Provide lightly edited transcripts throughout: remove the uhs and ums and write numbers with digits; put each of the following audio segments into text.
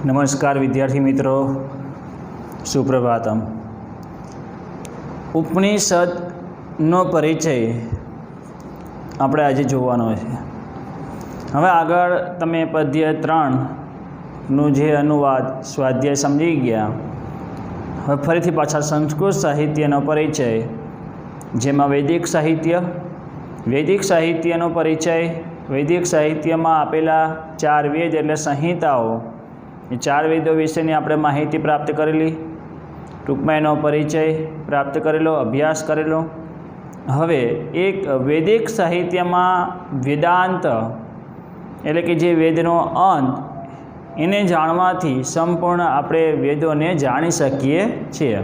नमस्कार विद्यार्थी मित्रों, सुप्रभातम। उपनिषदનો પરિચય આપણે આજે જોવાનો છે। હવે આગળ તમે પદ્ય 3નું જે અનુવાદ સ્વાધ્યાય સમજી ગયા। હવે ફરીથી પાછા સંસ્કૃત સાહિત્યનો પરિચય, જેમાં વૈદિક સાહિત્યનો પરિચય। વૈદિક સાહિત્યમાં આપેલા 4 વેદ એટલે સંહિતાઓ, એ 4 વેદો વિશેની આપણે માહિતી પ્રાપ્ત કરેલી, ટૂંકમાં એનો પરિચય પ્રાપ્ત કરેલો, અભ્યાસ કરેલો। હવે એક વૈદિક સાહિત્યમાં વેદાંત એટલે કે જે વેદનો અંત, એને જાણવાથી સંપૂર્ણ આપણે વેદોને જાણી શકીએ છીએ।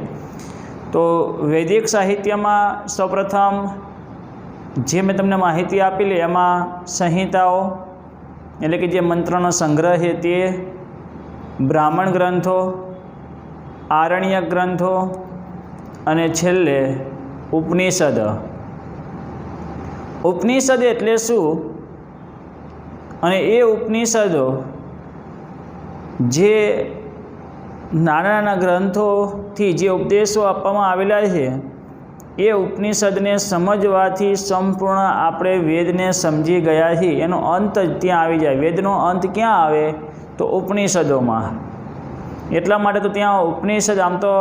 તો વૈદિક સાહિત્યમાં સૌપ્રથમ જે મેં તમને માહિતી આપેલી એમાં સંહિતાઓ એટલે કે જે મંત્રનો સંગ્રહ છે તે, બ્રાહ્મણ ગ્રંથો, આરણ્યક ગ્રંથો અને છેલ્લે ઉપનિષદ। ઉપનિષદ એટલે શું અને એ ઉપનિષદો જે નાના નાના ગ્રંથોથી જે ઉપદેશો આપવામાં આવેલા છે, એ ઉપનિષદને સમજવાથી સંપૂર્ણ આપણે વેદને સમજી ગયા છીએ। એનો અંત જ ત્યાં આવી જાય। વેદનો અંત ક્યાં આવે? તો ઉપનિષદોમાં। એટલા માટે તો ત્યાં ઉપનિષદ આમ તો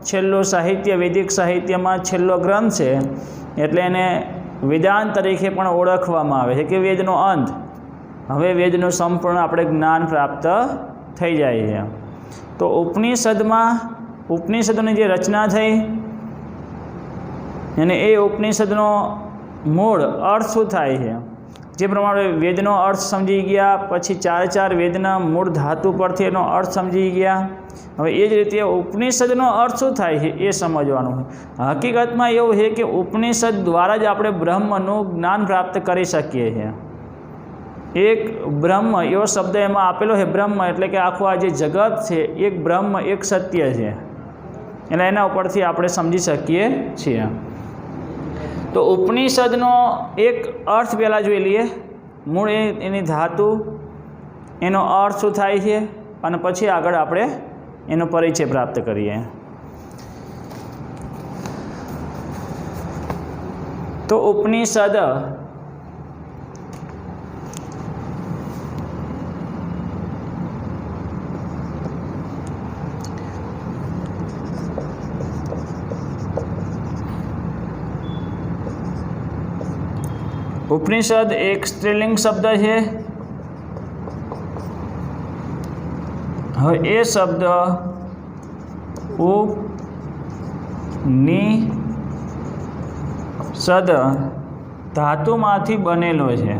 છેલ્લું સાહિત્ય, વૈદિક સાહિત્યમાં છેલ્લો ગ્રંથ છે, એટલે એને વેદાંત તરીકે પણ ઓળખવામાં આવે છે કે વેદનો અંત। હવે વેદનું સંપૂર્ણ આપણે જ્ઞાન પ્રાપ્ત થઈ જાય છે। તો ઉપનિષદોની જે રચના થઈ અને એ ઉપનિષદનો મૂળ અર્થ શું થાય છે, જે પ્રમાણે વેદનો અર્થ સમજી ગયા, પછી 4 વેદના મૂળ ધાતુ પરથી એનો અર્થ સમજી ગયા। હવે એ જ રીતે ઉપનિષદનો અર્થ શું થાય છે એ સમજવાનું છે। હકીકતમાં એવું છે કે ઉપનિષદ દ્વારા જ આપણે બ્રહ્મનું જ્ઞાન પ્રાપ્ત કરી શકીએ છીએ। એક બ્રહ્મ એવો શબ્દ એમાં આપેલો છે, બ્રહ્મ એટલે કે આખું આ જે જગત છે, એક બ્રહ્મ, એક સત્ય છે, એટલે એના ઉપરથી આપણે સમજી શકીએ છીએ। તો ઉપનિષદનો એક અર્થ પહેલાં જોઈ લઈએ, મૂળ એની ધાતુ, એનો અર્થ શું થાય છે, અને પછી આગળ આપણે એનો પરિચય પ્રાપ્ત કરીએ। તો ઉપનિષદ ઉપનિષદ એક સ્ત્રીલિંગ શબ્દ છે। હવે એ શબ્દ ઉપનિષદ ધાતુમાંથી બનેલો છે।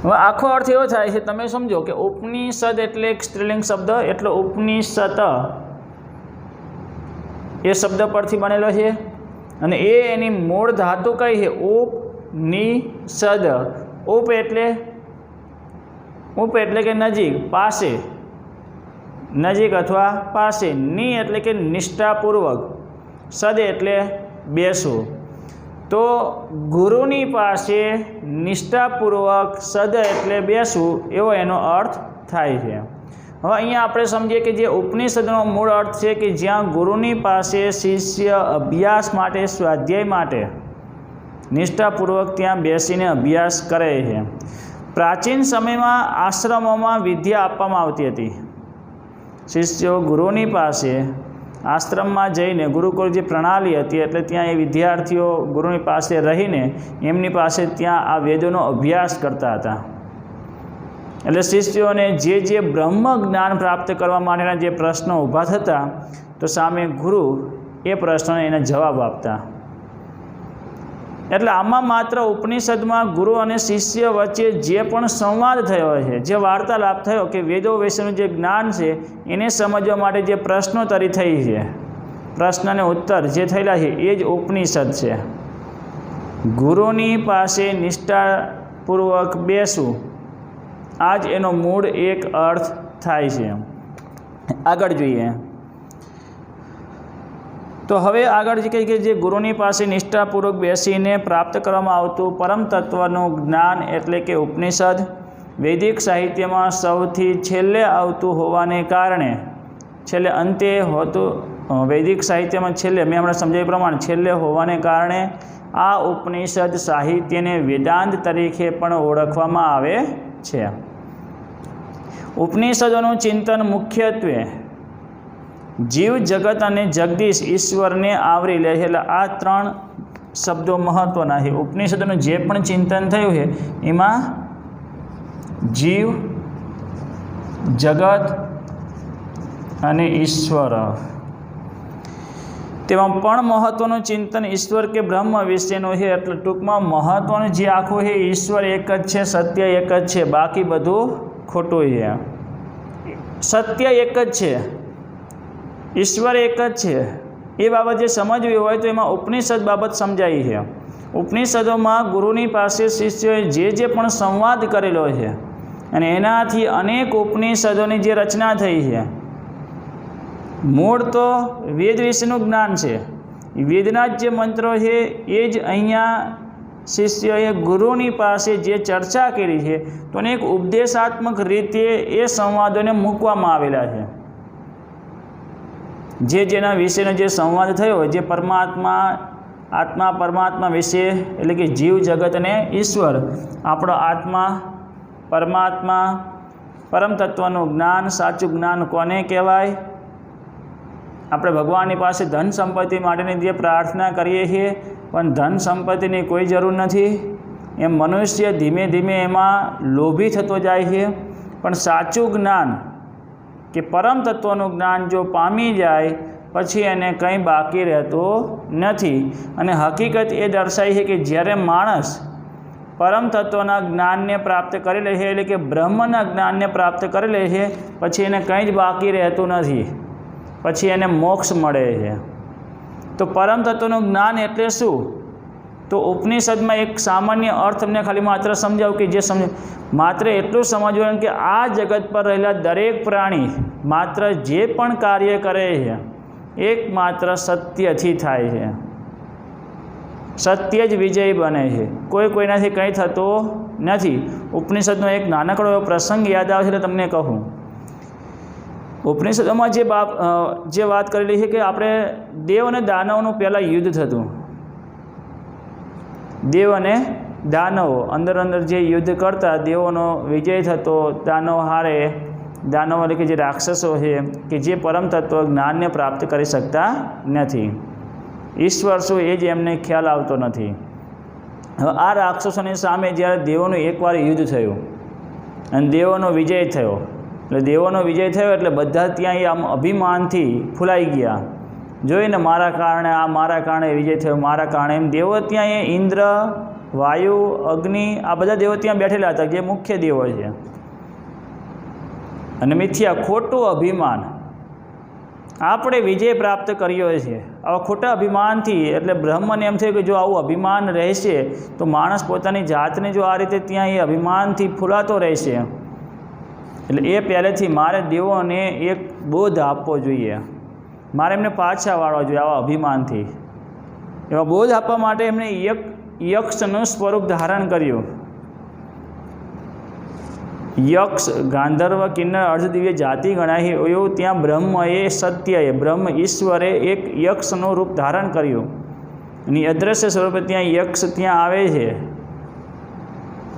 હવે આખો અર્થ એવો થાય છે, તમે સમજો કે ઉપનિષદ એટલે એક સ્ત્રીલિંગ શબ્દ, એટલે ઉપનિષદ એ શબ્દ પરથી બનેલો છે, અને એ એની મૂળ ધાતુ કઈ છે? ઉપનિષદ। ઉપ એટલે કે નજીક, પાસે, નજીક અથવા પાસે। ની એટલે કે નિષ્ઠાપૂર્વક, સદ એટલે બેસવું। તો ગુરુની પાસે નિષ્ઠાપૂર્વક સદ એટલે બેસવું, એવો એનો અર્થ થાય છે। હવે અહીંયા આપણે સમજીએ કે જે ઉપનિષદનો મૂળ અર્થ છે કે જ્યાં ગુરુની પાસે શિષ્ય અભ્યાસ માટે, સ્વાધ્યાય માટે નિષ્ઠાપૂર્વક ત્યાં બેસીને અભ્યાસ કરે છે। પ્રાચીન સમયમાં આશ્રમોમાં વિદ્યા આપવામાં આવતી હતી। શિષ્યો ગુરુની પાસે આશ્રમમાં જઈને, ગુરુકુળ જે પ્રણાલી હતી, એટલે ત્યાં એ વિદ્યાર્થીઓ ગુરુની પાસે રહીને એમની પાસે ત્યાં આ વેદોનો અભ્યાસ કરતા હતા। એટલે શિષ્યોને જે બ્રહ્મ જ્ઞાન પ્રાપ્ત કરવા માટેના જે પ્રશ્નો ઊભા થતા, તો સામે ગુરુ એ પ્રશ્નોને એને જવાબ આપતા। એટલે આમાં માત્ર ઉપનિષદમાં ગુરુ અને શિષ્ય વચ્ચે જે પણ સંવાદ થયો છે, જે વાર્તાલાપ થયો કે વેદો વિશેનું જે જ્ઞાન છે એને સમજવા માટે જે પ્રશ્નોત્તરી થઈ છે, પ્રશ્ન અને ઉત્તર જે થયેલા છે, એ જ ઉપનિષદ છે। ગુરુની પાસે નિષ્ઠાપૂર્વક બેસવું, આ જ એનો મૂળ એક અર્થ થાય છે। આગળ જોઈએ તો હવે આગળ જે કહે કે જે ગુરુની પાસે નિષ્ઠાપૂર્વક બેસીને પ્રાપ્ત કરવામાં આવતું પરમ તત્વનું જ્ઞાન એટલે કે ઉપનિષદ વૈદિક સાહિત્યમાં સૌથી છેલ્લે આવતું હોવાને કારણે, છેલ્લે અંતે હોતું વૈદિક સાહિત્યમાં છેલ્લે, મેં હમણાં સમજાવ્યા પ્રમાણે છેલ્લે હોવાને કારણે આ ઉપનિષદ સાહિત્યને વેદાંત તરીકે પણ ઓળખવામાં આવે છે. ઉપનિષદોનું ચિંતન મુખ્યત્વે જીવ જગત અને જગદીશ ઈશ્વરને આવરી લે છે. એટલે આ 3 શબ્દો મહત્ત્વના છે. ઉપનિષદોનું જે પણ ચિંતન થયું છે એમાં જીવ, જગત અને ઈશ્વર, તેમાં પણ મહત્ત્વનું ચિંતન ઈશ્વર કે બ્રહ્મ વિશેનું છે. એટલે ટૂંકમાં મહત્ત્વનું જે આખું છે ઈશ્વર એક જ છે, સત્ય એક જ છે, બાકી બધું ખોટું છે. સત્ય એક જ છે, ઈશ્વર એક જ છે. એ બાબત જે સમજવી હોય તો એમાં ઉપનિષદ બાબત સમજાઈ છે. ઉપનિષદોમાં ગુરુની પાસે શિષ્યોએ જે પણ સંવાદ કરેલો છે અને એનાથી અનેક ઉપનિષદોની જે રચના થઈ છે. મૂળ તો વેદ વિશેનું જ્ઞાન છે. વેદના જ જે મંત્રો છે એ જ અહીંયા શિષ્યોએ ગુરુની પાસે જે ચર્ચા કરી છે તો અનેક ઉપદેશાત્મક રીતે એ સંવાદોને મૂકવામાં આવેલા છે. જેના વિશેનો જે સંવાદ થયો, જે પરમાત્મા, આત્મા પરમાત્મા વિશે, એટલે કે જીવ જગત અને ઈશ્વર, આપણો આત્મા, પરમાત્મા, પરમ તત્વનું જ્ઞાન, સાચું જ્ઞાન કોને કહેવાય, આપણે ભગવાનની પાસે ધન સંપત્તિ માટેની જે પ્રાર્થના કરીએ છીએ પણ ધન સંપત્તિની કોઈ જરૂર નથી. એમ મનુષ્ય ધીમે ધીમે એમાં લોભી થતો જાય છે. પણ સાચું જ્ઞાન કે પરમ તત્વનું જ્ઞાન જો પામી જાય પછી એને કંઈ બાકી રહેતું નથી. અને હકીકત એ દર્શાવી છે કે જ્યારે માણસ પરમ તત્વના જ્ઞાનને પ્રાપ્ત કરી લે છે, એટલે કે બ્રહ્મના જ્ઞાનને પ્રાપ્ત કરી લે છે, પછી એને કંઈ જ બાકી રહેતું નથી, પછી એને મોક્ષ મળે છે. તો પરમ તત્વનું જ્ઞાન એટલે શું? તો ઉપનિષદમાં એક સામાન્ય અર્થ અમને ખાલી માત્ર સમજાવું કે જે માત્ર એટલું સમજવાનું કે આ જગત પર રહેલા દરેક પ્રાણી માત્ર જે પણ કાર્ય કરે છે એકમાત્ર સત્યથી થાય છે. સત્ય જ વિજય બને છે, કોઈનાથી કંઈ થતું નથી. ઉપનિષદનો એક નાનકડો એવો પ્રસંગ યાદ આવે છે એટલે તમને કહું. ઉપનિષદોમાં જે વાત કરેલી છે કે આપણે દેવ અને દાનવનું પહેલાં યુદ્ધ થતું. દેવ અને દાનવો અંદર જે યુદ્ધ કરતા, દેવોનો વિજય થતો, દાનવ હારે. દાનવ એટલે કે જે રાક્ષસો છે કે જે પરમ તત્વ જ્ઞાનને પ્રાપ્ત કરી શકતા નથી. ઈશ્વર શું એ જ એમને ખ્યાલ આવતો નથી. હવે આ રાક્ષસોની સામે જ્યારે દેવોનું એકવાર યુદ્ધ થયું અને દેવોનો વિજય થયો, એટલે દેવોનો વિજય થયો એટલે બધા ત્યાં આમ અભિમાનથી ફૂલાઈ ગયા. જોઈને મારા કારણે વિજય થયો, મારા કારણે. એમ દેવો ત્યાં એ ઇન્દ્ર, વાયુ, અગ્નિ, આ બધા દેવો ત્યાં બેઠેલા હતા જે મુખ્ય દેવો છે. અને મિથ્યા, ખોટું અભિમાન, આપણે વિજય પ્રાપ્ત કર્યો છે, આવા ખોટા અભિમાનથી. એટલે બ્રહ્મને એમ થયું કે જો આવું અભિમાન રહેશે તો માણસ પોતાની જાતને જો આ રીતે ત્યાં એ અભિમાનથી ફૂલાતો રહેશે, એટલે એ પહેલેથી મારે દેવોને એક બોધ આપવો જોઈએ, મારે એમને પાછા વાળવા જોઈએ આવા અભિમાનથી. એવા બોધ આપવા માટે એમણે યક્ષનું સ્વરૂપ ધારણ કર્યું. યક્ષ, ગાંધર્વ, કિન્નર, અર્ધદિવ્ય જાતિ ગણાય એવું ત્યાં બ્રહ્મએ, સત્યએ, બ્રહ્મ ઈશ્વરે એક યક્ષનું રૂપ ધારણ કર્યું. અને અદૃશ્ય સ્વરૂપે ત્યાં યક્ષ ત્યાં આવે છે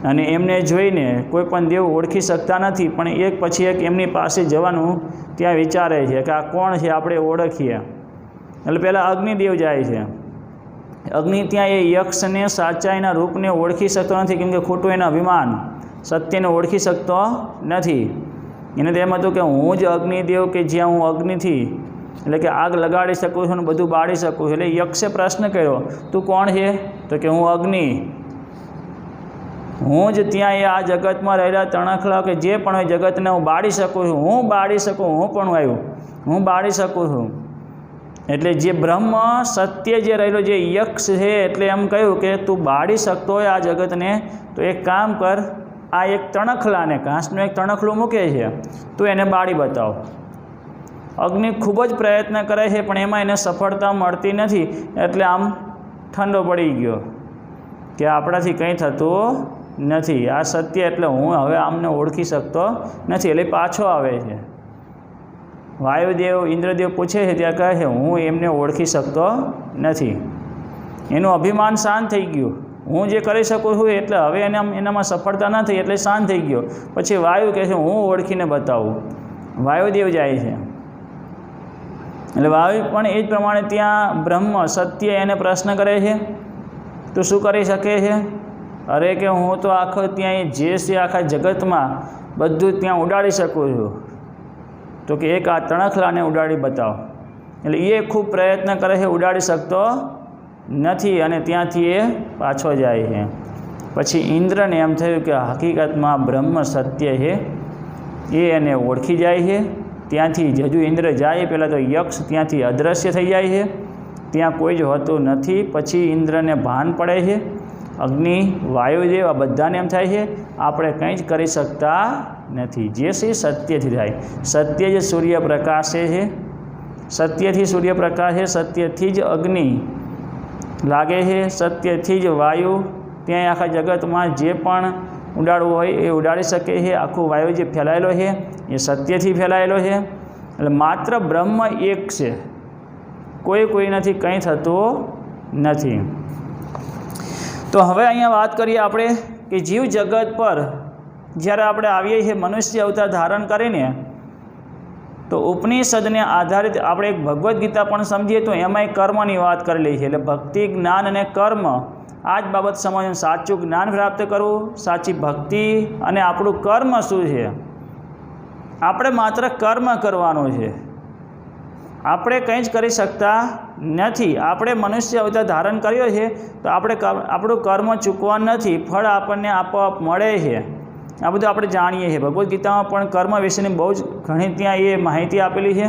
અને એમને જોઈને કોઈ પણ દેવ ઓળખી શકતા નથી, પણ એક પછી એક એમની પાસે જવાનું ત્યાં વિચારે છે કે આ કોણ છે, આપણે ઓળખીએ. એટલે પહેલાં અગ્નિદેવ જાય છે. અગ્નિ ત્યાં એ યક્ષને સાચાઈના રૂપને ઓળખી શકતો નથી, કેમ કે ખોટું એના અભિમાન, સત્યને ઓળખી શકતો નથી. એને તો એમ હતું કે હું જ અગ્નિદેવ કે જ્યાં હું અગ્નિથી, એટલે કે આગ લગાડી શકું છું અને બધું બાળી શકું છું. એટલે યક્ષે પ્રશ્ન કર્યો, તું કોણ છે? તો કે હું અગ્નિ, હું જ ત્યાં એ આ જગતમાં રહેલા તણખલા કે જે પણ હોય જગતને હું બાળી શકું છું, હું બાળી શકું, હું પણ આવ્યું, હું બાળી શકું છું. એટલે જે બ્રહ્મ સત્ય જે રહેલો જે યક્ષ છે, એટલે એમ કહ્યું કે તું બાળી શકતો હોય આ જગતને તો એક કામ કર, આ એક તણખલાને, ઘાસનું એક તણખલું મૂકે છે, તું એને બાળી બતાવ. અગ્નિ ખૂબ જ પ્રયત્ન કરે છે પણ એમાં એને સફળતા મળતી નથી, એટલે આમ ઠંડો પડી ગયો કે આપણાથી કંઈ થતું નથી, આ સત્ય એટલે હું હવે આમને ઓળખી શકતો નથી, એટલે પાછો આવે છે. વાયુદેવ ઇન્દ્રદેવ પૂછે છે ત્યાં કહે છે હું એમને ઓળખી શકતો નથી. એનું અભિમાન શાંત થઈ ગયું, હું જે કરી શકું છું એટલે હવે એનામાં સફળતા નથી એટલે શાંત થઈ ગયો. પછી વાયુ કહે છે હું ઓળખીને બતાવું. વાયુદેવ જાય છે એટલે વાયુ પણ એ જ પ્રમાણે ત્યાં બ્રહ્મ સત્ય એને પ્રશ્ન કરે છે તો શું કરી શકે છે? અરે કે હું તો આખો ત્યાં જે છે આખા જગતમાં બધું ત્યાં ઉડાડી શકું છું. તો કે એક આ તણખલાને ઉડાડી બતાવો. એટલે એ ખૂબ પ્રયત્ન કરે છે, ઉડાડી શકતો નથી અને ત્યાંથી એ પાછો જાય છે. પછી ઇન્દ્રને એમ થયું કે હકીકતમાં બ્રહ્મ સત્ય છે, એ એને ઓળખી જાય છે. ત્યાંથી હજુ ઇન્દ્ર જાય પહેલાં તો યક્ષ ત્યાંથી અદૃશ્ય થઈ જાય છે, ત્યાં કોઈ જ હોતું નથી. પછી ઇન્દ્રને ભાન પડે છે, અગ્નિ વાયુદેવ આ બધાને એમ થાય છે આપણે કંઈ જ કરી શકતા નથી, જે છે સત્યથી થાય. સત્ય જ સૂર્યપ્રકાશે છે, સત્યથી સૂર્યપ્રકાશ છે, સત્યથી જ અગ્નિ લાગે છે, સત્યથી જ વાયુ ત્યાં આખા જગતમાં જે પણ ઉડાડવું હોય એ ઉડાડી શકે છે. આખું વાયુ જે ફેલાયેલો છે એ સત્યથી ફેલાયેલો છે. એટલે માત્ર બ્રહ્મ એક છે, કોઈ નથી, કંઈ થતું નથી. તો હવે અહીંયા વાત કરીએ આપણે કે જીવ જગત પર જ્યારે આપણે આવીએ છીએ મનુષ્ય અવતાર ધારણ કરીને, તો ઉપનિષદને આધારિત આપણે એક ભગવદ્ ગીતા પણ સમજીએ તો એમાંય કર્મની વાત કરેલી છે. એટલે ભક્તિ, જ્ઞાન અને કર્મ આ જ બાબત સમજવું. સાચું જ્ઞાન પ્રાપ્ત કરવું, સાચી ભક્તિ અને આપણું કર્મ શું છે. આપણે માત્ર કર્મ કરવાનું છે, આપણે કંઈ જ કરી શકતા નથી. આપણે મનુષ્ય અવતાર ધારણ કર્યો છે તો આપણે આપણું કર્મ ચૂકવાનું નથી, ફળ આપણને આપોઆપ મળે છે. આ બધું આપણે જાણીએ છીએ. ભગવદ્ ગીતામાં પણ કર્મ વિશેની બહુ જ ઘણી ત્યાં એ માહિતી આપેલી છે.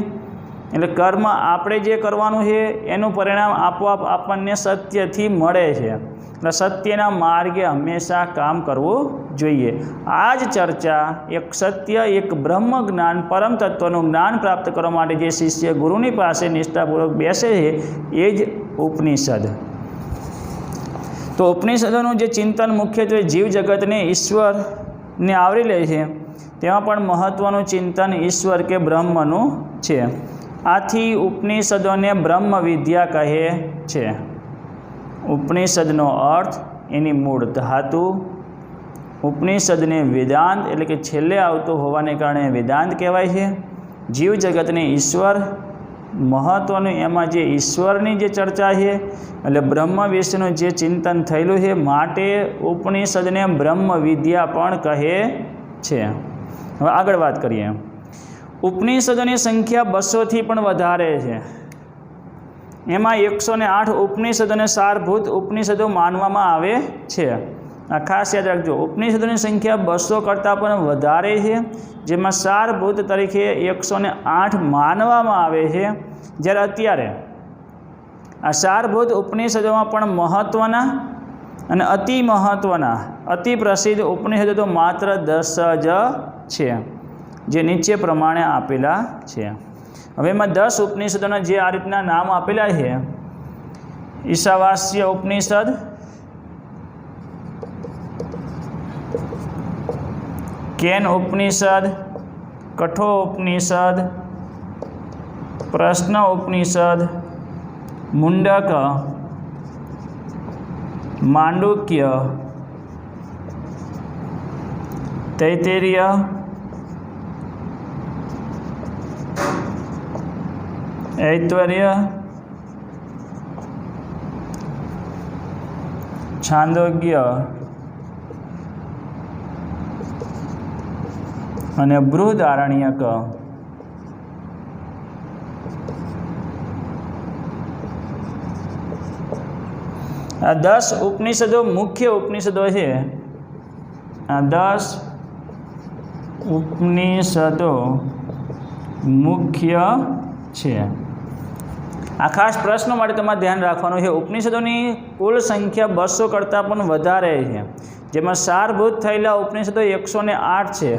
એટલે કર્મ આપણે જે કરવાનું છે એનું પરિણામ આપોઆપ આપણને સત્યથી મળે છે. એટલે સત્યના માર્ગે હંમેશા કામ કરવું જોઈએ. આ જ ચર્ચા એક સત્ય, એક બ્રહ્મ જ્ઞાન, પરમ તત્વનું જ્ઞાન પ્રાપ્ત કરવા માટે જે શિષ્ય ગુરુની પાસે નિષ્ઠાપૂર્વક બેસે છે એ જ ઉપનિષદ. તો ઉપનિષદોનું જે ચિંતન મુખ્યત્વે જીવ જગતને ઈશ્વરને આવરી લે છે, તેમાં પણ મહત્ત્વનું ચિંતન ઈશ્વર કે બ્રહ્મનું છે. આથી ઉપનિષદોને બ્રહ્મ વિદ્યા કહે છે. ઉપનિષદનો અર્થ એની મૂળ ધાતુ, ઉપનિષદને વેદાંત એટલે કે છેલ્લે આવતો હોવાને કારણે વેદાંત કહેવાય છે. જીવ જગતને ઈશ્વર મહત્ત્વનું, એમાં જે ઈશ્વરની જે ચર્ચા છે એટલે બ્રહ્મ વિશેનું જે ચિંતન થયેલું છે, માટે ઉપનિષદને બ્રહ્મ વિદ્યા પણ કહે છે. હવે આગળ વાત કરીએ. ઉપનિષદોની સંખ્યા 200થી પણ વધારે છે. એમાં 108 ઉપનિષદોને સારભૂત ઉપનિષદો માનવામાં આવે છે. આ ખાસ યાદ રાખજો, ઉપનિષદોની સંખ્યા 200 કરતાં પણ વધારે છે, જેમાં સારભૂત તરીકે 108 માનવામાં આવે છે. જ્યારે અત્યારે આ સારભૂત ઉપનિષદોમાં પણ મહત્ત્વના અને અતિ મહત્ત્વના, અતિ પ્રસિદ્ધ ઉપનિષદો તો માત્ર 10 જ છે, જે નીચે પ્રમાણે આપેલા છે. હવે એમાં 10 ઉપનિષદોના જે આ રીતના નામ આપેલા છે: ઈશાવાસ્ય ઉપનિષદ, કેન ઉપનિષદ, કઠો ઉપનિષદ, પ્રશ્ન ઉપનિષદ, મુંડક, માંડુક્ય, તૈત્તરીય, ઐતરેય, છાંદોગ્ય અને બૃહદારણ્યક. આ 10 ઉપનિષદો મુખ્ય ઉપનિષદો છે. આ 10 ઉપનિષદો મુખ્ય છે. આ ખાસ પ્રશ્નો માટે તમારે ધ્યાન રાખવાનું છે. ઉપનિષદોની કુલ સંખ્યા 200 કરતાં પણ વધારે છે, જેમાં સારભૂત થયેલા ઉપનિષદો 108 છે.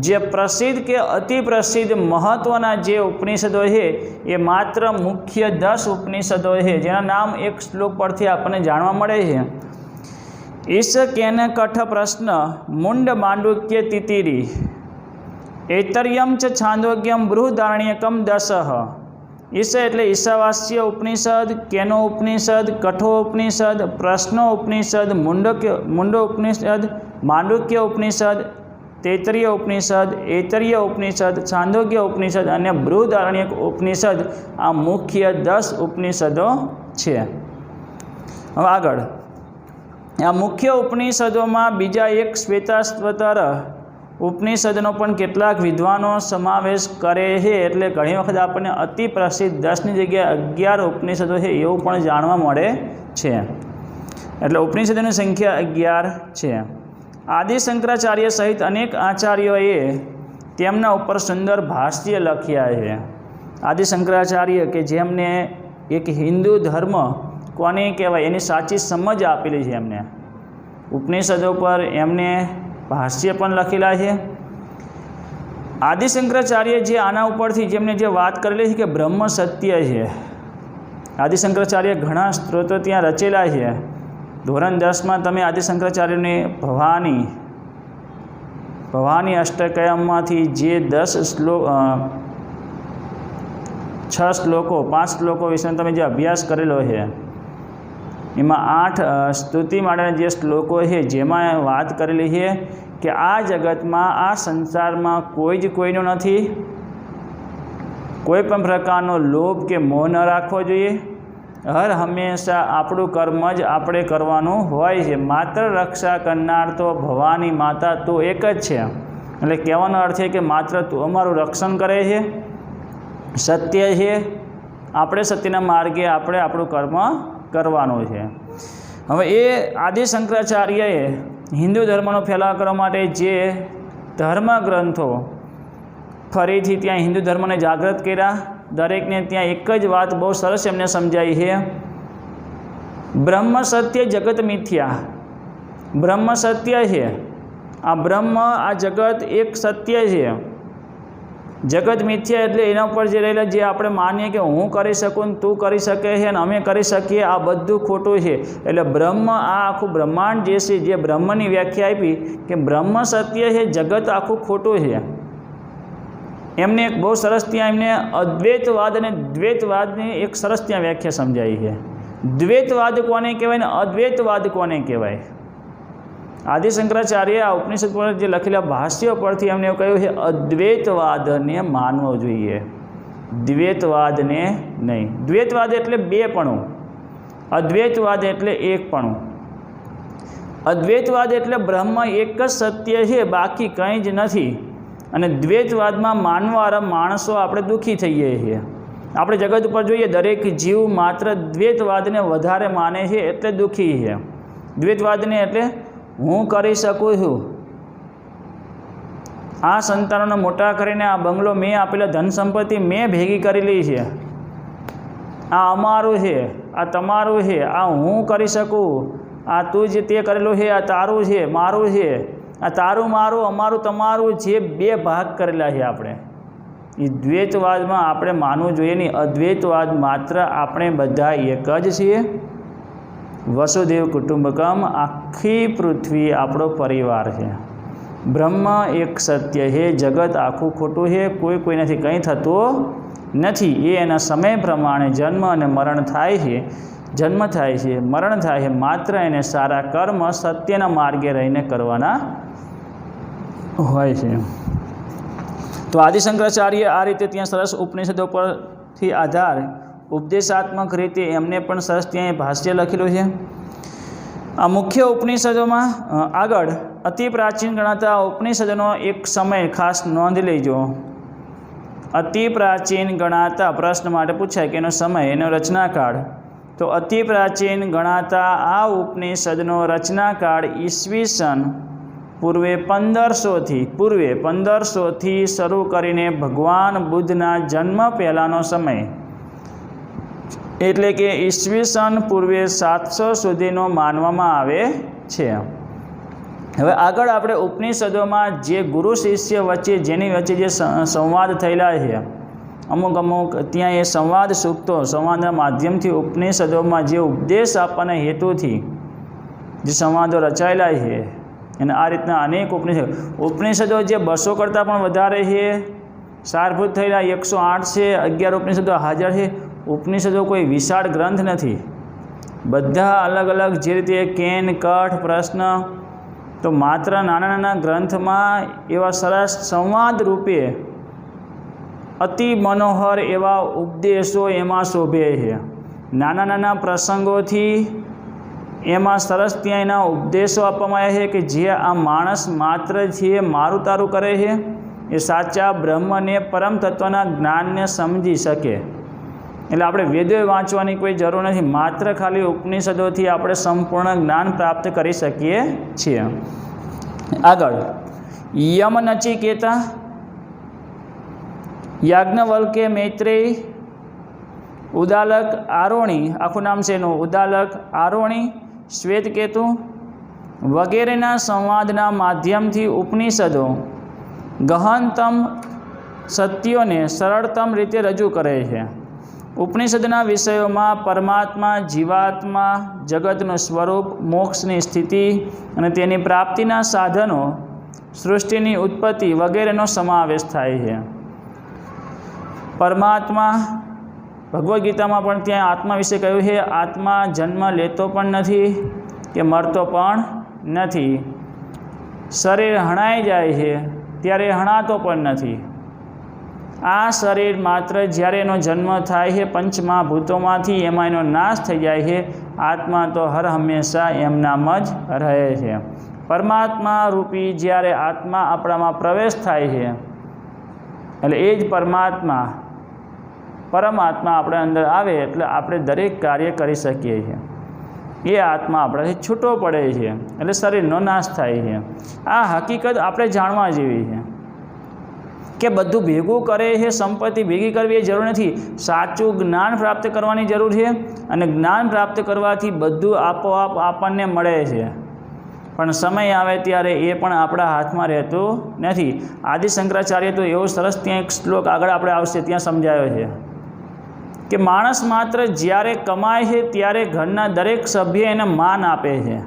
જે પ્રસિદ્ધ કે અતિ પ્રસિદ્ધ મહત્ત્વના જે ઉપનિષદો છે એ માત્ર મુખ્ય 10 ઉપનિષદો છે, જેના નામ એક શ્લોક પરથી આપણને જાણવા મળે છે. ઈશ કેન કઠ પ્રશ્ન મુંડ માંડુક્ય તિતિરી એતર્યમ ચ છાંદોગ્યમ બૃહદારણ્યકમ 10. ઈશ એટલે ઈશાવાસ્ય ઉપનિષદ, કેનો ઉપનિષદ, કઠો ઉપનિષદ, પ્રશ્નો ઉપનિષદ, મુંડો ઉપનિષદ, માંડુક્ય ઉપનિષદ, તૈત્તરીય ઉપનિષદ, એતર્ય ઉપનિષદ, છાંદોગ્ય ઉપનિષદ અને બૃહદારણ્યક ઉપનિષદ આ મુખ્ય 10 ઉપનિષદો છે. હવે આગળ આ મુખ્ય ઉપનિષદોમાં બીજા એક શ્વેતાશ્વતર ઉપનિષદનો પણ કેટલાક વિદ્વાનો સમાવેશ કરે છે. એટલે ઘણી વખત આપણને અતિ પ્રસિદ્ધ 10ની જગ્યાએ 11 ઉપનિષદો છે એવું પણ જાણવા મળે છે. એટલે ઉપનિષદોની સંખ્યા 11 છે. આદિ શંકરાચાર્ય સહિત અનેક આચાર્યોએ તેમના ઉપર સુંદર ભાષ્ય લખ્યા છે. આદિ શંકરાચાર્ય કે જેમને એક હિન્દુ ધર્મ કોને કહેવાય એની સાચી સમજ આપેલી છે, એમને ઉપનિષદો પર એમને ભાષ્ય પણ લખેલા છે. આદિ શંકરાચાર્ય જે આના ઉપરથી જેમને જે વાત કરેલી છે કે બ્રહ્મ સત્ય છે, આદિ શંકરાચાર્ય ઘણા સ્ત્રોતો ત્યાં રચેલા છે. ધોરણ 10માં તમે આદિ શંકરાચાર્યની ભવાની અષ્ટકયમમાંથી જે 10 શ્લોક 6 શ્લોકો 5 શ્લોકો વિશે તમે જે અભ્યાસ કરેલો છે એમાં 8 સ્તુતિ માટેના જે શ્લોકો છે જેમાં વાત કરેલી છે કે આ જગતમાં આ સંસારમાં કોઈ જ કોઈનો નથી, કોઈ પણ પ્રકારનો લોભ કે મોહ ન રાખવો જોઈએ. હર હંમેશા આપણું કર્મ જ આપણે કરવાનું હોય છે. માત્ર રક્ષા કરનાર તો ભવાની માતા તો એક જ છે. એટલે કહેવાનો અર્થ છે કે માત્ર તું અમારું રક્ષણ કરે છે, સત્ય છે, આપણે સત્યના માર્ગે આપણે આપણું કર્મ કરવાનું છે. હવે એ આદિ શંકરાચાર્યએ હિન્દુ ધર્મનો ફેલાવ કરવા માટે જે ધર્મ ગ્રંથો ફરીથી ત્યાં હિન્દુ ધર્મને જાગૃત કર્યા, દરેકને ત્યાં એક જ વાત બહુ સરસ એમને સમજાઈ છે. બ્રહ્મ સત્ય જગત મિથ્યા. બ્રહ્મ સત્ય છે, આ બ્રહ્મ આ જગત એક સત્ય છે. જગત મિથ્યા એટલે એના ઉપર જે રહેલા જે આપણે માનીએ કે હું કરી શકું ને તું કરી શકે છે અને અમે કરી શકીએ, આ બધું ખોટું છે. એટલે બ્રહ્મ આ આખું બ્રહ્માંડ જે છે, જે બ્રહ્મની વ્યાખ્યા આપી કે બ્રહ્મ સત્ય છે, જગત આખું ખોટું છે. એમને એક બહુ સરસ ત્યાં એમને અદ્વૈતવાદ અને દ્વૈતવાદની એક સરસ ત્યાં વ્યાખ્યા સમજાવી છે. દ્વૈતવાદ કોને કહેવાય ને અદ્વૈતવાદ કોને કહેવાય? આદિ શંકરાચાર્ય આ ઉપનિષદ પર જે લખેલા ભાષ્ય પરથી એમને એવું કહ્યું છે અદ્વૈતવાદને માનવો જોઈએ, દ્વૈતવાદને નહીં. દ્વૈતવાદ એટલે બેપણું, અદ્વૈતવાદ એટલે એકપણું. અદ્વૈતવાદ એટલે બ્રહ્મ એક જ સત્ય છે, બાકી કંઈ જ નથી. અને દ્વૈતવાદમાં માનવાવાળા માણસો આપણે દુઃખી થઈએ છીએ. આપણે જગત ઉપર જોઈએ દરેક જીવ માત્ર દ્વૈતવાદને વધારે માને છે એટલે દુઃખી છે. દ્વૈતવાદને એટલે હું કરી શકું છું, આ સંતાનોને મોટા કરીને આ બંગલો મેં આપેલા ધન સંપત્તિ મેં ભેગી કરેલી છે, આ અમારું છે, આ તમારું છે, આ હું કરી શકું, આ તું જે તે કરેલું છે આ તારું છે, મારું છે, આ તારું મારું અમારું તમારું, જે બે ભાગ કરેલા છે આપણે. એ દ્વૈતવાદમાં આપણે માનવું જોઈએ નહીં. અદ્વૈતવાદ માત્ર આપણે બધા એક જ છીએ. વસુદેવ કુટુંબકમ, આખી પૃથ્વી આપણો પરિવાર છે. બ્રહ્મ એક સત્ય છે, જગત આખું ખોટું છે, કોઈ કોઈનાથી કંઈ થતું નથી. એ એના સમય પ્રમાણે જન્મ અને મરણ થાય છે, જન્મ થાય છે, મરણ થાય છે. માત્ર એને સારા કર્મ સત્યના માર્ગે રહીને કરવાના હોય છે. તો આદિ શંકરાચાર્ય આ રીતે ત્યાં સરસ ઉપનિષદો પરથી આધાર ઉપદેશાત્મક રીતે એમને પણ સરસ ત્યાં ભાષ્ય લખેલું છે. આ મુખ્ય ઉપનિષદોમાં આગળ અતિ પ્રાચીન ગણાતા ઉપનિષદોનો એક સમય ખાસ નોંધ લેજો. અતિ પ્રાચીન ગણાતા પ્રશ્ન માટે પૂછાય કે એનો સમય, એનો રચનાકાળ. તો અતિ પ્રાચીન ગણાતા આ ઉપનિષદનો રચનાકાળ ઈસવીસન પૂર્વે 1500થી શરૂ કરીને ભગવાન બુદ્ધના જન્મ પહેલાંનો સમય, એટલે કે ઈસવીસન પૂર્વે 700 સુધીનો માનવામાં આવે છે. હવે આગળ આપણે ઉપનિષદોમાં જે ગુરુ શિષ્ય વચ્ચે જેની વચ્ચે જે સંવાદ થયેલા છે, અમુક ત્યાં એ સંવાદ સૂક્તો સંવાદના માધ્યમથી ઉપનિષદોમાં જે ઉપદેશ આપવાના હેતુથી જે સંવાદો રચાયેલા છે, અને આ રીતના અનેક ઉપનિષદો જે 200 કરતાં પણ વધારે છે, સારભૂત થયેલા 108 છે, 11 ઉપનિષદો હાજર છે. ઉપનિષદો કોઈ વિશાળ ગ્રંથ નથી, બધા અલગ અલગ જે રીતે કેન કઠ પ્રશ્ન, તો માત્ર નાના નાના ગ્રંથમાં એવા સરસ સંવાદ રૂપે અતિ મનોહર એવા ઉપદેશો એમાં શોભે છે. નાના નાના પ્રસંગોથી એમાં સરસ ત્યાં એના ઉપદેશો આપવામાં આવ્યા છે કે જે આ માણસ માત્ર છે મારું તારું કરે છે એ સાચા બ્રહ્મને પરમ તત્વના જ્ઞાનને સમજી શકે. એટલે આપણે વેદો વાંચવાની કોઈ જરૂર નથી, માત્ર ખાલી ઉપનિષદોથી આપણે સંપૂર્ણ જ્ઞાન પ્રાપ્ત કરી શકીએ છીએ. આગળ યમ નચિકેતા, યાજ્ઞવલ્કે, મૈત્રેય, ઉદાલક, આરોણી, આખું નામ છે એનું, ઉદાલક, આરોણી, શ્વેતકેતુ વગેરેના સંવાદના માધ્યમથી ઉપનિષદો ગહનતમ સત્યોને સરળતમ રીતે રજૂ કરે છે. ઉપનિષદના વિષયોમાં પરમાત્મા, જીવાત્મા, જગતનું સ્વરૂપ, મોક્ષની સ્થિતિ અને તેની પ્રાપ્તિના સાધનો, સૃષ્ટિની ઉત્પત્તિ વગેરેનો સમાવેશ થાય છે. પરમાત્મા, ભગવદ્ ગીતામાં પણ ત્યાં આત્મા વિશે કહ્યું છે, આત્મા જન્મ લેતો પણ નથી કે મરતો પણ નથી. શરીર હણાઈ જાય છે ત્યારે હણાતો પણ નથી. આ શરીર માત્ર જ્યારે એનો જન્મ થાય છે પંચમહાભૂતોમાંથી, એમાં એનો નાશ થઈ જાય છે. આત્મા તો હર હંમેશા એમનામ જ રહે છે. પરમાત્મા રૂપી જ્યારે આત્મા આપણામાં પ્રવેશ થાય છે, એટલે એ જ પરમાત્મા આપણે અંદર આવે એટલે આપણે દરેક કાર્ય કરી શકીએ છીએ. એ આત્મા આપણાથી છૂટો પડે છે એટલે શરીરનો નાશ થાય છે. આ હકીકત આપણે જાણવા જેવી છે કે બધું ભેગું કરે છે, સંપત્તિ ભેગી કરવી એ જરૂર નથી. સાચું જ્ઞાન પ્રાપ્ત કરવાની જરૂર છે, અને જ્ઞાન પ્રાપ્ત કરવાથી બધું આપોઆપ આપણને મળે છે. પણ સમય આવે ત્યારે એ પણ આપણા હાથમાં રહેતું નથી. આદિ શંકરાચાર્ય તો એવો સરસ ત્યાં એક શ્લોક આગળ આપણે આવશે ત્યાં સમજાયો છે કે માણસ માત્ર જ્યારે કમાય છે ત્યારે ઘરના દરેક સભ્ય એને માન આપે છે,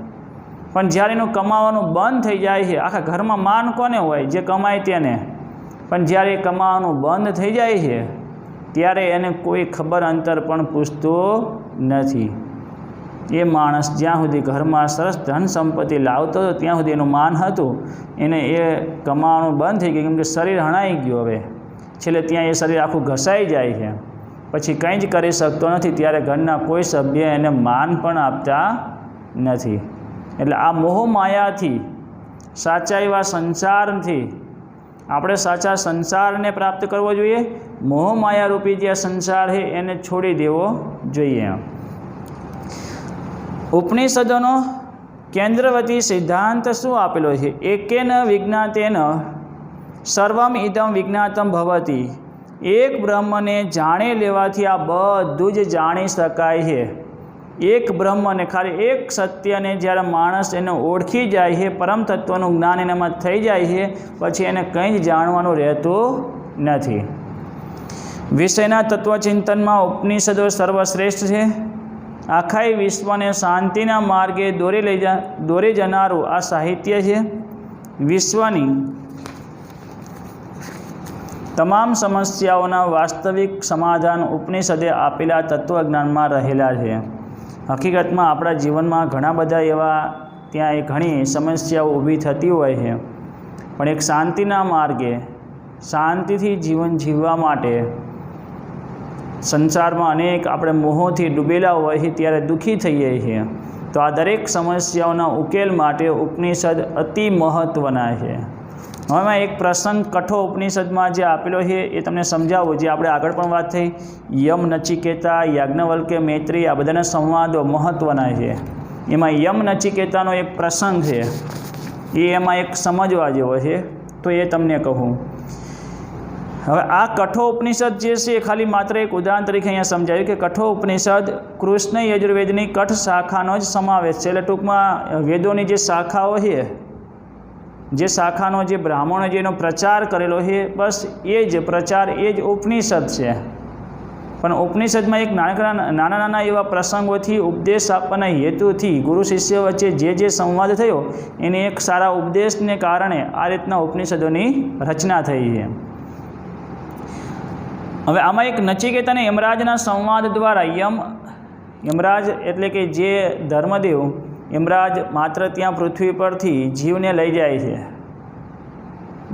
પણ જ્યારે એનું કમાવાનું બંધ થઈ જાય છે, આખા ઘરમાં માન કોને હોય? જે કમાય તેને. પણ જ્યારે કમાવાનું બંધ થઈ જાય છે ત્યારે એને કોઈ ખબર અંતર પણ પૂછતો નથી. એ માણસ જ્યાં સુધી ઘરમાં સરસ ધન સંપત્તિ લાવતો હતો ત્યાં સુધી એનું માન હતું, એને એ કમાવાનું બંધ થઈ ગયું કેમ કે શરીર હણાઈ ગયું. હવે છેલ્લે ત્યાં એ શરીર આખું ઘસાઈ જાય છે, પછી કંઈ જ કરી શકતો નથી, ત્યારે ઘરના કોઈ સભ્ય એને માન પણ આપતા નથી. એટલે આ મોહ માયાથી, સાચા એવા સંસારથી આપણે સાચા સંસારને પ્રાપ્ત કરવો જોઈએ. મોહ માયારૂપી જે સંસાર છે એને છોડી દેવો જોઈએ. ઉપનિષદોનો કેન્દ્રવતી સિદ્ધાંત શું આપેલો છે? એકેન વિજ્ઞાતેન સર્વમ ઇદમ વિજ્ઞાતમ ભવતી. એક બ્રહ્મને જાણી લેવાથી આ બધું જ જાણી શકાય છે. એક બ્રહ્મને, ખાલી એક સત્યને જ્યારે માણસ એને ઓળખી જાય છે, પરમ તત્વનું જ્ઞાન એનામાં થઈ જાય છે, પછી એને કંઈ જ જાણવાનું રહેતું નથી. વિષયના તત્વચિંતનમાં ઉપનિષદો સર્વશ્રેષ્ઠ છે. આખા વિશ્વને શાંતિના માર્ગે દોરી જનારું આ સાહિત્ય છે. વિશ્વની તમામ સમસ્યાઓના વાસ્તવિક સમાધાન ઉપનિષદે આપેલા તત્વજ્ઞાનમાં રહેલા છે. હકીકતમાં આપણા જીવનમાં ઘણા બધા એવા ત્યાં ઘણી સમસ્યાઓ ઊભી થતી હોય છે, પણ એક શાંતિના માર્ગે શાંતિથી જીવન જીવવા માટે સંસારમાં અનેક આપણે મોહોથી ડૂબેલા હોય છે ત્યારે દુઃખી થઈએ છીએ, તો આ દરેક સમસ્યાઓના ઉકેલ માટે ઉપનિષદ અતિ મહત્ત્વના છે. હવે એક પ્રસંગ કઠો ઉપનિષદમાં જે આપેલો છે એ તમને સમજાવું, જે આપણે આગળ પણ વાત થઈ. યમ નચિકેતા, યાજ્ઞવલ્કે, મૈત્રેય, આ બધાના સંવાદો મહત્ત્વના છે. એમાં યમ નચિકેતાનો એક પ્રસંગ છે, એ એમાં એક સમજવા જેવો છે, તો એ તમને કહું. હવે આ કઠો ઉપનિષદ જે છે એ ખાલી માત્ર એક ઉદાહરણ તરીકે અહીંયા સમજાવ્યું કે કઠો ઉપનિષદ કૃષ્ણ યજુર્વેદની કઠ શાખાનો જ સમાવેશ છે. એટલે ટૂંકમાં વેદોની જે શાખાઓ છે જે શાખાનો જે બ્રાહ્મણો જેનો પ્રચાર કરેલો છે બસ એ જ પ્રચાર, એ જ ઉપનિષદ છે. પણ ઉપનિષદમાં એક નાના નાના એવા પ્રસંગોથી ઉપદેશ આપવાના હેતુથી ગુરુ શિષ્ય વચ્ચે જે સંવાદ થયો એને એક સારા ઉપદેશને કારણે આ રીતના ઉપનિષદોની રચના થઈ છે. હવે આમાં એક નચિકેત અને યમરાજના સંવાદ દ્વારા યમરાજ એટલે કે જે ધર્મદેવ, યમરાજ માત્ર ત્યાં પૃથ્વી પરથી જીવને લઈ જાય છે,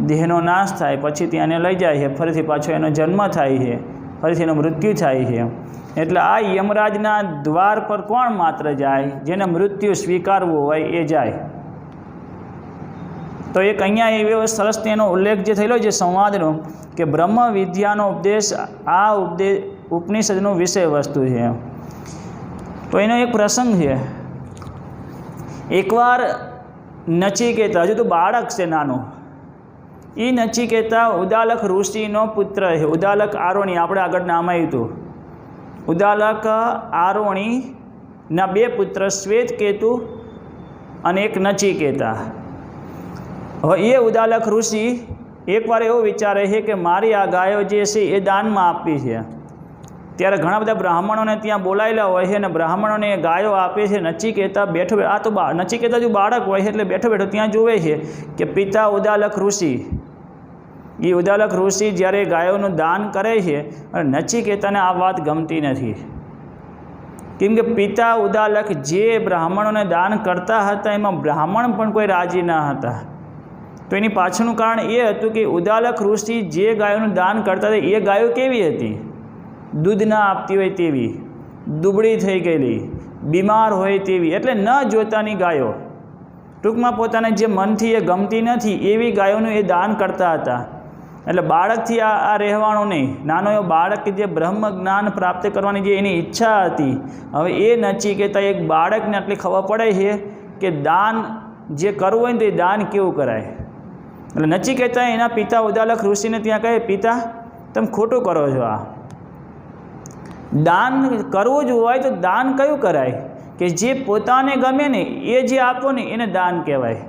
દેહનો નાશ થાય પછી ત્યાંને લઈ જાય છે, ફરીથી પાછો એનો જન્મ થાય છે, ફરીથી એનું મૃત્યુ થાય છે. એટલે આ યમરાજના દ્વાર પર કોણ માત્ર જાય? જેને મૃત્યુ સ્વીકારવું હોય એ જાય. તો એક અહીંયા એવો સરસ તેનો ઉલ્લેખ જે થયેલો છે સંવાદનો, કે બ્રહ્મ વિદ્યાનો ઉપદેશ આ ઉપનિષદનું વિષય વસ્તુ છે. તો એનો એક પ્રસંગ છે. એકવાર નચિકેતા, હજુ તો બાળક છે નાનું, એ નચિકેતા ઉદાલક ઋષિનો પુત્ર છે. ઉદાલક આરોણી, આપણે આગળ નામ આવ્યું હતું. ઉદાલક આરોણીના 2 પુત્ર, શ્વેતકેતુ અને એક નચિકેતા. હવે એ ઉદાલક ઋષિ એકવાર એવો વિચારે છે કે મારી આ ગાયો જે છે એ દાનમાં આપવી છે. ત્યારે ઘણા બધા બ્રાહ્મણોને ત્યાં બોલાયેલા હોય છે અને બ્રાહ્મણોને ગાયો આપે છે. નચિકેતા બેઠો, આ તો નચિકેતા જો બાળક હોય છે એટલે બેઠો બેઠો ત્યાં જોવે છે કે પિતા ઉદાલક ઋષિ, એ ઉદાલક ઋષિ જ્યારે ગાયોનું દાન કરે છે અને નચિકેતાને આ વાત ગમતી નથી. કેમ કે પિતા ઉદાલક જે બ્રાહ્મણોને દાન કરતા હતા એમાં બ્રાહ્મણ પણ કોઈ રાજી ન હતા. તો એની પાછળનું કારણ એ હતું કે ઉદાલક ઋષિ જે ગાયોનું દાન કરતા હતા એ ગાયો કેવી હતી? દૂધ ના આપતી હોય તેવી, દુબળી થઈ ગયેલી, બીમાર હોય તેવી, એટલે ન જોતાની ગાયો, ટૂંકમાં પોતાને જે મનથી એ ગમતી નથી એવી ગાયોનું એ દાન કરતા હતા. એટલે બાળકથી આ રહેવાનું નહીં. નાનો એવો બાળક કે જે બ્રહ્મ જ્ઞાન પ્રાપ્ત કરવાની જે એની ઈચ્છા હતી, હવે એ નચિકેતા એક બાળકને આટલી ખબર પડે છે કે દાન જે કરવું હોય ને તો એ દાન કેવું કરાય. એટલે નચિકેતા એના પિતા ઉદાલક ઋષિને ત્યાં કહે, પિતા તમે ખોટું કરો છો. આ દાન કરવું જ હોય તો દાન કયું કરાય? કે જે પોતાને ગમે ને એ જે આપો ને એને દાન કહેવાય.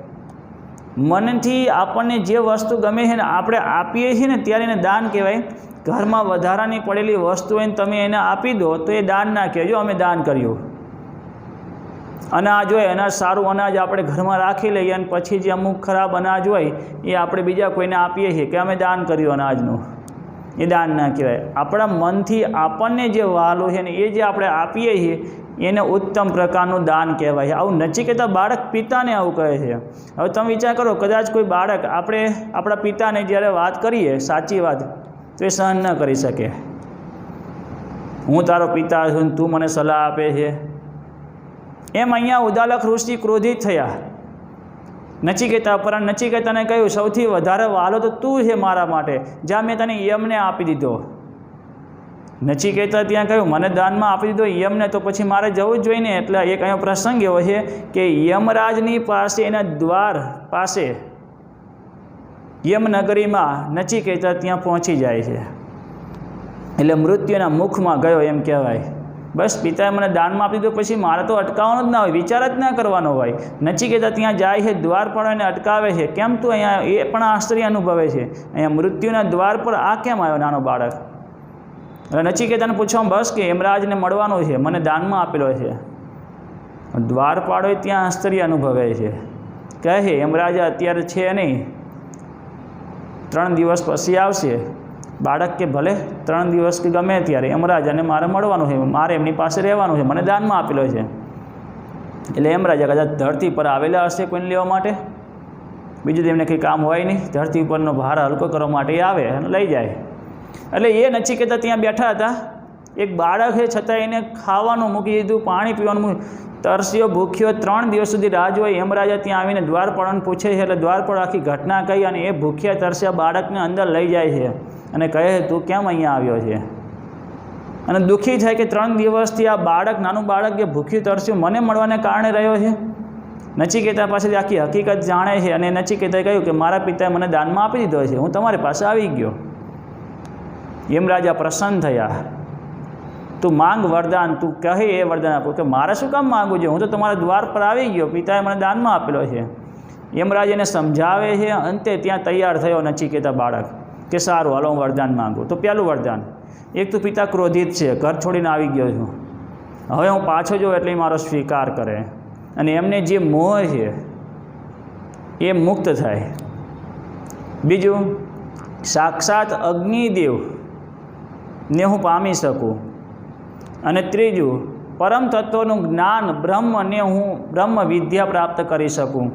મનથી આપણને જે વસ્તુ ગમે છે ને આપણે આપીએ છીએ ને ત્યારે એને દાન કહેવાય. ઘરમાં વધારાની પડેલી વસ્તુ હોય ને તમે એને આપી દો તો એ દાન ના કહેજો અમે દાન કર્યું. અનાજ હોય, અનાજ સારું અનાજ આપણે ઘરમાં રાખી લઈએ અને પછી જે અમુક ખરાબ અનાજ હોય એ આપણે બીજા કોઈને આપીએ છીએ કે અમે દાન કર્યું અનાજનું, એ દાન ના કહેવાય. આપણા મનથી આપણને જે વહાલું છે ને એ જે આપણે આપીએ છીએ એને ઉત્તમ પ્રકારનું દાન કહેવાય. આવું નચિકેતા બાળક પિતાને આવું કહે છે. હવે તમે વિચાર કરો, કદાચ કોઈ બાળક આપણે આપણા પિતાને જ્યારે વાત કરીએ સાચી વાત તો એ સહન ન કરી શકે. હું તારો પિતા છું, તું મને સલાહ આપે છે. એમ અહીંયા ઉદાલક ઋષિ ક્રોધિત થયા નચિકેતા પર. નચિકેતાને કહ્યું, સૌથી વધારે વહાલો તો તું છે મારા માટે, જ્યાં મેં તને યમને આપી દીધો. નચિકેતા ત્યાં કહ્યું, મને દાનમાં આપી દીધો યમને, તો પછી મારે જવું જ જોઈએ ને. એટલે એક અહીંયા પ્રસંગ એવો છે કે યમરાજની પાસે, એના દ્વાર પાસે યમનગરીમાં નચિકેતા ત્યાં પહોંચી જાય છે. એટલે મૃત્યુના મુખમાં ગયો એમ કહેવાય. બસ પિતાએ મને દાનમાં આપી દીધો, પછી મારે તો અટકાવવાનો જ ના હોય, વિચાર જ ના કરવાનો હોય. નચિકેતા ત્યાં જાય છે, દ્વાર પર એને અટકાવે છે. કેમ તું અહીંયા? એ પણ આશ્ચર્ય અનુભવે છે, અહીંયા મૃત્યુના દ્વાર પર આ કેમ આવ્યો નાનો બાળક? એટલે નચિકેતાને પૂછવામાં બસ કે યમરાજને મળવાનો છે, મને દાનમાં આપેલો છે. દ્વારપાળો ત્યાં આશ્ચર્ય અનુભવે છે, કહે યમરાજ અત્યારે છે નહીં, 3 દિવસ પછી આવશે. બાળક કે ભલે 3 દિવસ કે ગમે ત્યારે યમરાજ અને મારે મળવાનું છે, મારે એમની પાસે રહેવાનું છે, મને દાનમાં આપેલો છે. એટલે યમરાજા કદાચ ધરતી પર આવેલા હશે કોઈને લેવા માટે, બીજું એમને કંઈ કામ હોય નહીં, ધરતી ઉપરનો ભાર હલકો કરવા માટે આવે અને લઈ જાય. એટલે એ નચિકેતા ત્યાં બેઠા હતા. એક બાળક છે છતાં એને ખાવાનું મૂકી દીધું, પાણી પીવાનું મૂકી, તરસ્યો ભૂખ્યો 3 દિવસ સુધી રાહ જોઈ. યમરાજા ત્યાં આવીને દ્વારપાળાને પૂછે છે. એટલે દ્વારપાળ આખી ઘટના કહી અને એ ભૂખ્યા તરસ્યા બાળકને અંદર લઈ જાય છે અને કહે તું કેમ અહીંયા આવ્યો છે? અને દુઃખી થાય કે 3 દિવસથી આ બાળક, નાનું બાળક જે ભૂખ્યું તરસ્યું મને મળવાને કારણે રહ્યો છે. નચિકેતા પાસેથી આખી હકીકત જાણે છે અને નચિકેતાએ કહ્યું કે મારા પિતાએ મને દાનમાં આપી દીધો છે, હું તમારી પાસે આવી ગયો. યમરાજા પ્રસન્ન થયા. તું માંગ વરદાન, તું કહે એ વરદાન આપું. કે મારે શું કામ માગવું છે? હું તો તમારા દ્વાર પર આવી ગયો, પિતાએ મને દાનમાં આપેલો છે. યમરાજ એને સમજાવે છે, અંતે ત્યાં તૈયાર થયો નચિકેતા બાળક કે સારું હાલો હું વરદાન માગું. તો પહેલું વરદાન, એક તો પિતા ક્રોધિત છે, ઘર છોડીને આવી ગયો છું, હવે હું પાછો જાઉં એટલે મારો સ્વીકાર કરે અને એમને જે મોહ છે એ મુક્ત થાય. બીજું, સાક્ષાત અગ્નિદેવને હું પામી શકું. અને ત્રીજું, પરમ તત્વનું જ્ઞાન બ્રહ્મને હું બ્રહ્મ વિદ્યા પ્રાપ્ત કરી શકું.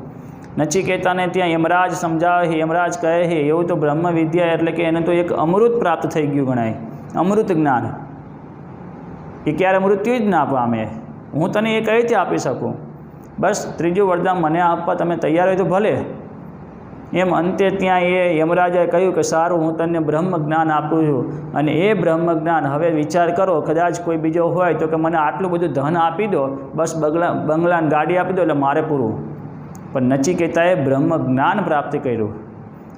નચિકેતાને ત્યાં યમરાજ સમજાવે છે, યમરાજ કહે છે એવું તો બ્રહ્મ વિદ્યા એટલે કે એને તો એક અમૃત પ્રાપ્ત થઈ ગયું ગણાય, અમૃત જ્ઞાન. એ ક્યારે મૃત્યુ જ ના પામે, હું તને એ કઈ રીતે આપી શકું. બસ ત્રીજું વરદાન મને આપવા તમે તૈયાર હોય તો ભલે. એમ અંતે ત્યાં એ યમરાજાએ કહ્યું કે સારું હું તને બ્રહ્મ જ્ઞાન આપું છું, અને એ બ્રહ્મ જ્ઞાન હવે વિચાર કરો, કદાચ કોઈ બીજો હોય તો કે મને આટલું બધું ધન આપી દો, બસ બંગલાને ગાડી આપી દો એટલે મારે પૂરું. પણ નચિકેતાએ બ્રહ્મ જ્ઞાન પ્રાપ્ત કર્યું,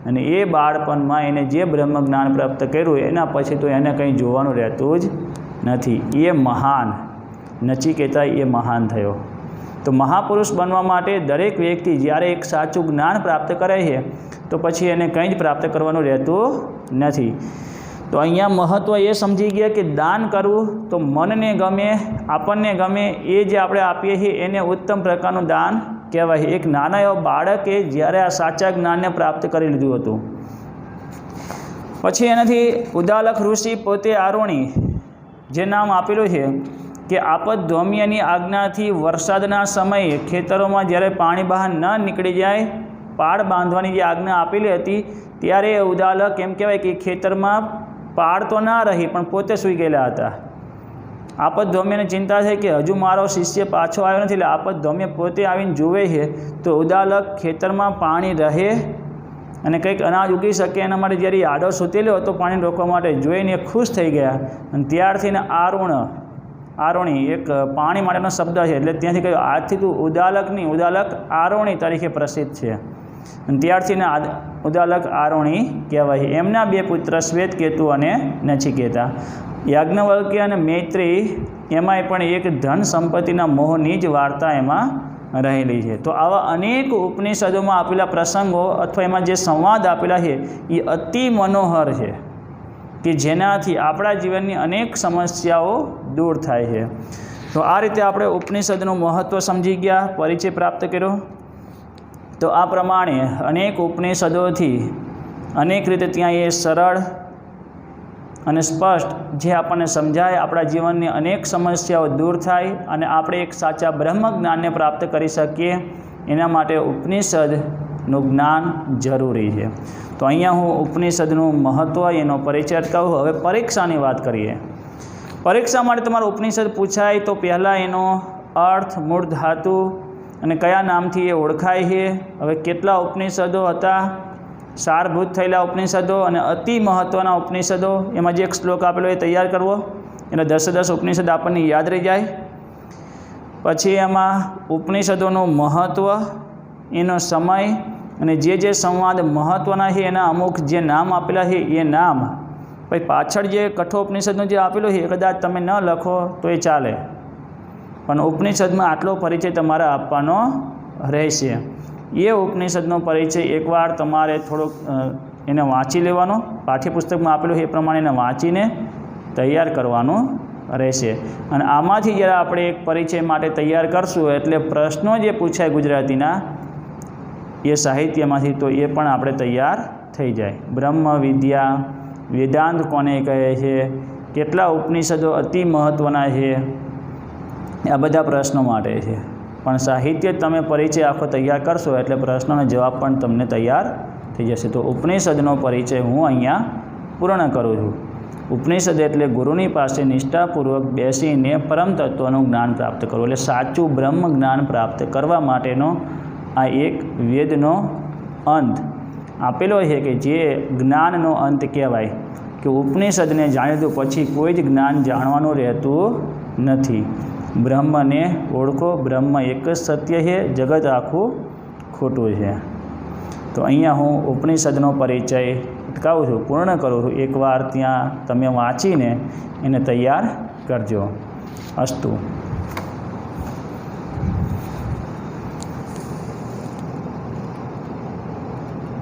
અને એ બાળપણમાં એને જે બ્રહ્મ જ્ઞાન પ્રાપ્ત કર્યું એના પછી તો એને કંઈ જોવાનું રહેતું જ નથી. એ મહાન નચિકેતા એ મહાન થયો. તો મહાપુરુષ બનવા માટે દરેક વ્યક્તિ જ્યારે એક સાચું જ્ઞાન પ્રાપ્ત કરે છે તો પછી એને કંઈ જ પ્રાપ્ત કરવાનું રહેતું નથી. તો અહીંયા મહત્ત્વ એ સમજી ગયા કે દાન કરવું તો મનને ગમે, આપણને ગમે, એ જે આપણે આપીએ છીએ એને ઉત્તમ પ્રકારનું દાન કહેવાય. એક નાના એવા બાળકે જ્યારે આ સાચા જ્ઞાનને પ્રાપ્ત કરી લીધું હતું, પછી એનાથી ઉદાલક ઋષિ પોતે આરોણી જે નામ આપેલું છે કે આપદ્ધૌમ્યની આજ્ઞાથી વરસાદના સમયે ખેતરોમાં જ્યારે પાણી બહાર ન નીકળી જાય, પાળ બાંધવાની જે આજ્ઞા આપેલી હતી, ત્યારે ઉદાલક એમ કહેવાય કે ખેતરમાં પાળ તો ના રહી પણ પોતે સૂઈ ગયેલા હતા. આપદ્ધૌમ્યને ચિંતા થઈ કે હજુ મારો શિષ્ય પાછો આવ્યો નથી, એટલે આપદ્ધૌમ્ય પોતે આવીને જુએ છે તો ઉદાલક ખેતરમાં પાણી રહે અને કંઈક અનાજ ઉગી શકે એના માટે જ્યારે આડો સૂતેલો હતો પાણી રોકવા માટે, જોઈને ખુશ થઈ ગયા. અને ત્યારથી આરોણી એક પાણી માટેનો શબ્દ છે, એટલે ત્યાંથી કહ્યું આજથી તું ઉદાલક નહીં, ઉદાલક આરોણી તરીકે પ્રસિદ્ધ છે. અને ત્યારથી ઉદાલક આરોણી કહેવાય. એમના બે પુત્ર શ્વેતકેતુ અને નચિકેતા. યાજ્ઞવલ્ક્ય અને મૈત્રી એમાંય પણ એક ધન સંપત્તિના મોહની જ વાર્તા એમાં રહેલી છે. તો આવા અનેક ઉપનિષદોમાં આપેલા પ્રસંગો અથવા એમાં જે સંવાદ આપેલા છે એ અતિ મનોહર છે કે જેનાથી આપણા જીવનની અનેક સમસ્યાઓ દૂર થાય છે. તો આ રીતે આપણે ઉપનિષદનું મહત્ત્વ સમજી ગયા, પરિચય પ્રાપ્ત કર્યો. તો આ પ્રમાણે અનેક ઉપનિષદોથી અનેક રીતે ત્યાં એ સરળ અને સ્પષ્ટ જે આપણને સમજાય, આપણા જીવનની અનેક સમસ્યાઓ દૂર થાય અને આપણે એક સાચા બ્રહ્મ જ્ઞાનને પ્રાપ્ત કરી શકીએ, એના માટે ઉપનિષદનું જ્ઞાન જરૂરી છે. તો અહીંયા હું ઉપનિષદનું મહત્ત્વ એનો પરિચય કહું. હવે પરીક્ષાની વાત કરીએ. પરીક્ષા માટે તમારો ઉપનિષદ પૂછાય તો પહેલાં એનો અર્થ, મૂળ ધાતુ અને કયા નામથી એ ઓળખાય છે. હવે કેટલા ઉપનિષદો હતા, સારભૂત થયેલા ઉપનિષદો અને અતિ મહત્ત્વના ઉપનિષદો, એમાં જે એક શ્લોક આપેલો એ તૈયાર કરવો, એટલે 10 ઉપનિષદ આપણને યાદ રહી જાય. પછી એમાં ઉપનિષદોનું મહત્ત્વ, એનો સમય અને જે સંવાદ મહત્ત્વના છે એના અમુક જે નામ આપેલા છે એ નામ. પછી પાછળ જે કઠોપનિષદનું જે આપેલું છે કદાચ તમે ન લખો તો એ ચાલે, પણ ઉપનિષદમાં આટલો પરિચય તમારે આપવાનો રહેશે. એ ઉપનિષદનો પરિચય એકવાર તમારે થોડોક એને વાંચી લેવાનો, પાઠ્યપુસ્તકમાં આપેલું એ પ્રમાણે એને વાંચીને તૈયાર કરવાનું રહેશે. અને આમાંથી જ્યારે આપણે એક પરિચય માટે તૈયાર કરશું એટલે પ્રશ્નો જે પૂછાય ગુજરાતીના એ સાહિત્યમાંથી, તો એ પણ આપણે તૈયાર થઈ જાય. બ્રહ્મ વિદ્યા, વેદાંત કોને કહે છે, કેટલા ઉપનિષદો અતિ મહત્ત્વના છે, આ બધા પ્રશ્નો માટે છે. પણ સાહિત્ય તમે પરિચય આખો તૈયાર કરશો એટલે પ્રશ્નોનો જવાબ પણ તમને તૈયાર થઈ જશે. તો ઉપનિષદનો પરિચય હું અહીંયા પૂર્ણ કરું છું. ઉપનિષદ એટલે ગુરુની પાસે નિષ્ઠાપૂર્વક બેસીને પરમ તત્વનું જ્ઞાન પ્રાપ્ત કરવું, એટલે સાચું બ્રહ્મ જ્ઞાન પ્રાપ્ત કરવા માટેનો આ એક વેદનો અંત આપેલો છે કે જે જ્ઞાનનો અંત કહેવાય. કે ઉપનિષદને જાણી લીધું પછી કોઈ જ જ્ઞાન જાણવાનું રહેતું નથી. બ્રહ્મને ઓળખો, બ્રહ્મ એક જ સત્ય છે, જગત આખું ખોટું છે. તો અહીંયા હું ઉપનિષદનો પરિચય અટકાવું છું, પૂર્ણ કરું છું. એકવાર ત્યાં તમે વાંચીને એને તૈયાર કરજો. અસ્તુ.